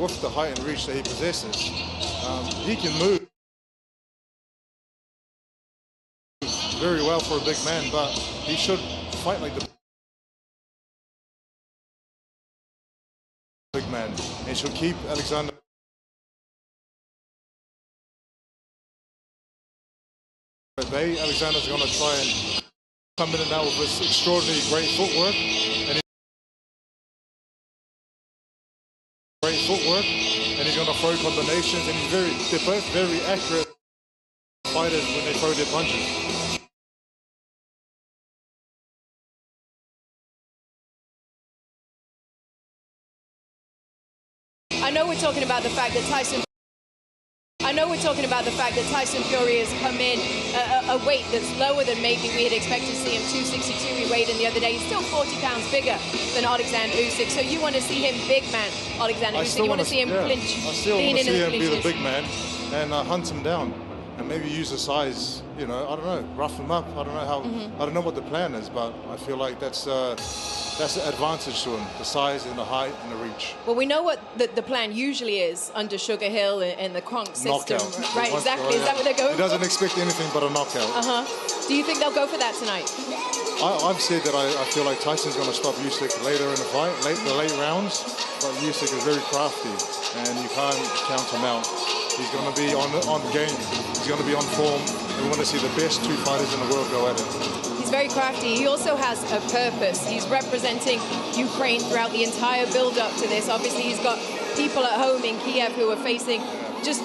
with the height and reach that he possesses, he can move very well for a big man, but he should fight like the big man. He should keep Alexander at bay. Alexander's going to try and come in and out with this extraordinary great footwork, and he's going to throw combinations, and they're both very accurate fighters when they throw their punches. I know we're talking about the fact that Tyson Fury has come in a weight that's lower than maybe we had expected to see him. 262 he weighed in the other day. He's still 40 pounds bigger than Oleksandr-Usyk. So you want to see him big man, Oleksandr-Usyk. You want to see him clinch. I still want to see him be the big man and hunt him down, and maybe use the size. You know, I don't know, rough him up. I don't know how. I don't know what the plan is, but I feel like that's the advantage to him: the size and the height and the reach. Well, we know what the plan usually is under Sugar Hill and the Kronk system. Knockout. Right, exactly. Is that what they're going for? He doesn't expect anything but a knockout. Do you think they'll go for that tonight? I've said that I feel like Tyson's going to stop Usyk later in the fight, the late rounds, but Usyk is very crafty, and you can't count him out. He's going to be on game. He's going to be on form. We want to see the best two fighters in the world go at it. He's very crafty. He also has a purpose. He's representing Ukraine throughout the entire build-up to this. Obviously, he's got people at home in Kiev who are facing just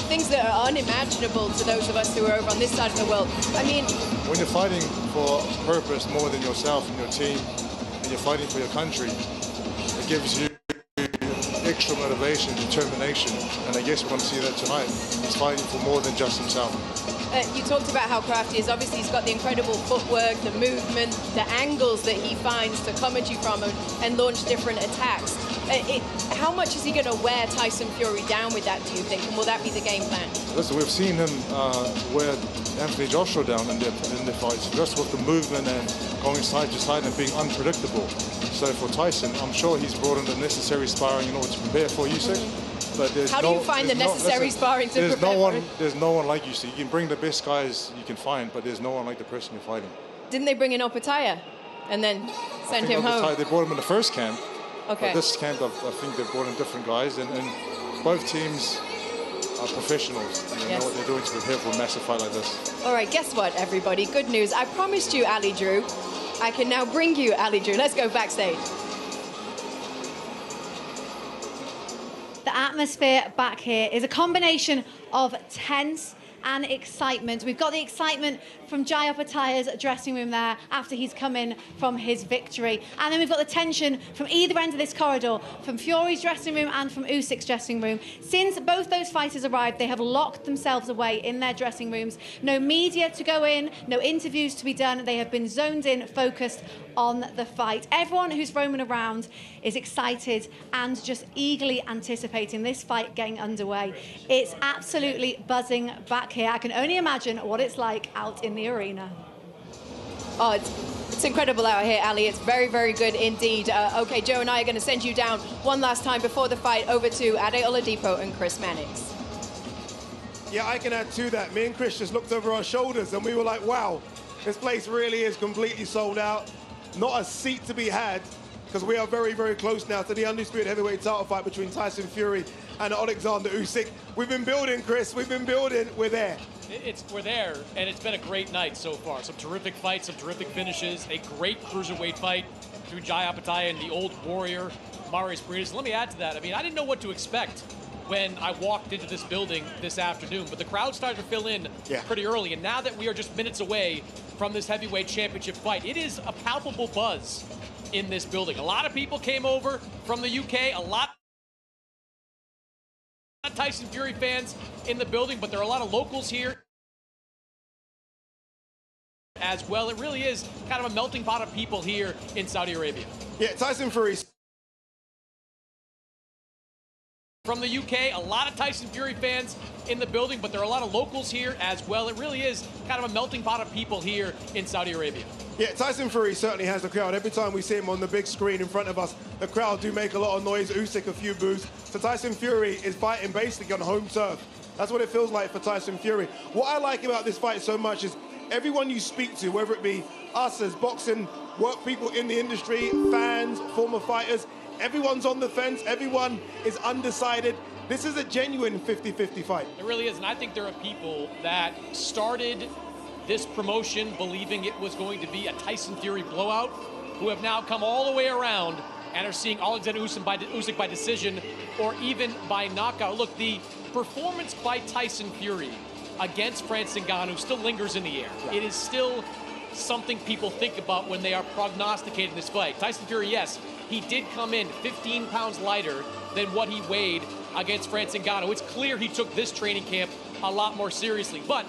things that are unimaginable to those of us who are over on this side of the world. I mean, when you're fighting for purpose more than yourself and your team, and you're fighting for your country, it gives you extra motivation, determination, and I guess we're going to see that tonight. He's fighting for more than just himself. You talked about how crafty he is. Obviously, he's got the incredible footwork, the movement, the angles that he finds to come at you from and launch different attacks. How much is he going to wear Tyson Fury down with that, do you think? And will that be the game plan? Listen, we've seen him wear Anthony Joshua down in their fights, just with the movement and going side to side and being unpredictable. So for Tyson, I'm sure he's brought in the necessary sparring in order to prepare for Usyk. But how do you find the necessary sparring to prepare for him? There's no one like Usyk. You can bring the best guys you can find, but there's no one like the person you're fighting. Didn't they bring in Opataya and then send him home? They brought him in the first camp. Okay. But this camp, I think they've brought in different guys, and both teams are professionals. And they know what they're doing to prepare for a massive fight like this. All right, guess what, everybody? Good news. I promised you Ali Drew. I can now bring you Ali Drew. Let's go backstage. The atmosphere back here is a combination of tense and excitement. We've got the excitement from Jai Opataya's dressing room there after he's come in from his victory. And then we've got the tension from either end of this corridor, from Fury's dressing room and from Usyk's dressing room. Since both those fighters arrived, they have locked themselves away in their dressing rooms. No media to go in, no interviews to be done. They have been zoned in, focused on the fight. Everyone who's roaming around is excited and just eagerly anticipating this fight getting underway. It's absolutely buzzing back here. I can only imagine what it's like out in the arena. Oh, it's incredible out here, Ali. It's very, very good indeed. Okay, Joe and I are going to send you down one last time before the fight over to Ade Oladipo and Chris Mannix. Yeah, I can add to that. Me and Chris just looked over our shoulders and we were like, wow, this place really is completely sold out. Not a seat to be had, because we are very, very close now to the undisputed heavyweight title fight between Tyson Fury and Oleksandr-Usyk. We've been building, Chris. We've been building. We're there. We're there, and it's been a great night so far. Some terrific fights, some terrific finishes, a great cruiserweight fight between Jai Opataya and the old warrior, Marius Briedis. Let me add to that. I mean, I didn't know what to expect when I walked into this building this afternoon, but the crowd started to fill in pretty early, and now that we are just minutes away from this heavyweight championship fight, it is a palpable buzz in this building. A lot of people came over from the UK, a lot of Tyson Fury fans in the building, but there are a lot of locals here as well. It really is kind of a melting pot of people here in Saudi Arabia. Yeah, Tyson Fury from the UK. A lot of Tyson Fury fans in the building, but there are a lot of locals here as well. It really is kind of a melting pot of people here in Saudi Arabia. Yeah, Tyson Fury certainly has the crowd. Every time we see him on the big screen in front of us, the crowd do make a lot of noise. Usyk a few boos. So Tyson Fury is fighting basically on home turf. That's what it feels like for Tyson Fury. What I like about this fight so much is everyone you speak to, whether it be us as boxing work people in the industry, fans, former fighters, everyone's on the fence. Everyone is undecided. This is a genuine 50-50 fight. It really is, and I think there are people that started this promotion believing it was going to be a Tyson Fury blowout, who have now come all the way around and are seeing Oleksandr-Usyk by decision or even by knockout. Look, the performance by Tyson Fury against Francis Ngannou still lingers in the air. Yeah. It is still something people think about when they are prognosticating this fight. Tyson Fury, yes, he did come in 15 pounds lighter than what he weighed against Francis Ngannou. It's clear he took this training camp a lot more seriously, but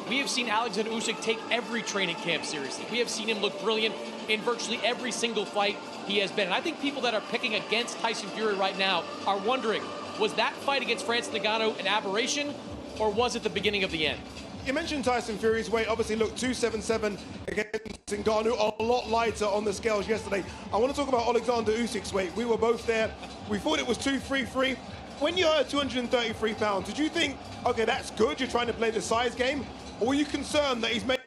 we have seen Oleksandr-Usyk take every training camp seriously. We have seen him look brilliant in virtually every single fight he has been. And I think people that are picking against Tyson Fury right now are wondering, was that fight against Francis Ngannou an aberration, or was it the beginning of the end? You mentioned Tyson Fury's weight. Obviously, look, 277 against Ngannou, a lot lighter on the scales yesterday. I want to talk about Oleksandr-Usyk's weight. We were both there. We thought it was 233. When you heard 233 pounds, did you think, okay, that's good, you're trying to play the size game? Or were you concerned that he's made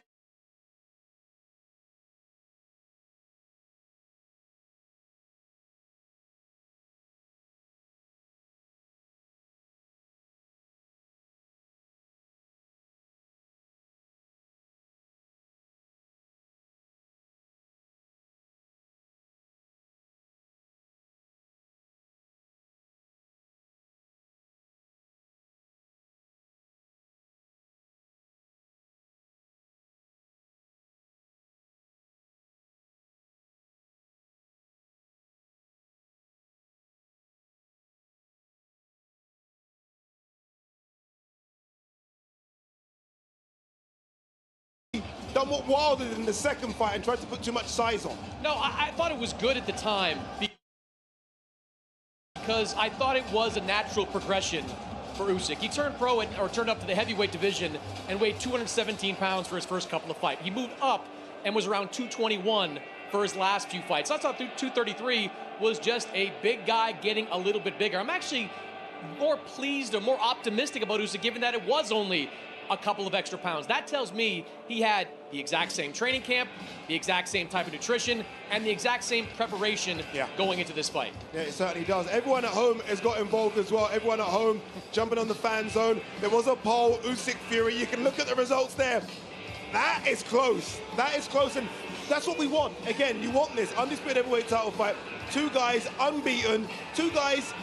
done what Wilder did in the second fight and tried to put too much size on? No, I thought it was good at the time because I thought it was a natural progression for Usyk. He turned pro or turned up to the heavyweight division and weighed 217 pounds for his first couple of fights. He moved up and was around 221 for his last few fights. So I thought 233 was just a big guy getting a little bit bigger. I'm actually more pleased or more optimistic about Usyk, given that it was only a couple of extra pounds. That tells me he had the exact same training camp, the exact same type of nutrition, and the exact same preparation going into this fight. Yeah, it certainly does. Everyone at home has got involved as well. Everyone at home jumping on the fan zone. There was a poll, Usyk Fury. You can look at the results there. That is close. That is close, and that's what we want. Again, you want this undisputed heavyweight title fight. Two guys unbeaten. Two guys,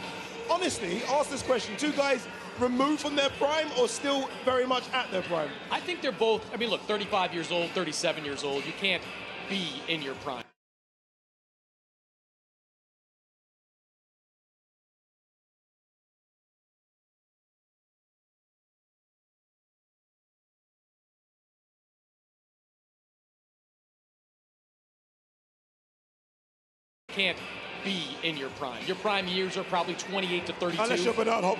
honestly, ask this question. Two guys removed from their prime or still very much at their prime? I think they're both, I mean, look, 35 years old, 37 years old. You can't be in your prime. Can't be in your prime. Your prime years are probably 28 to 32. Unless you're Bernard Hopkins.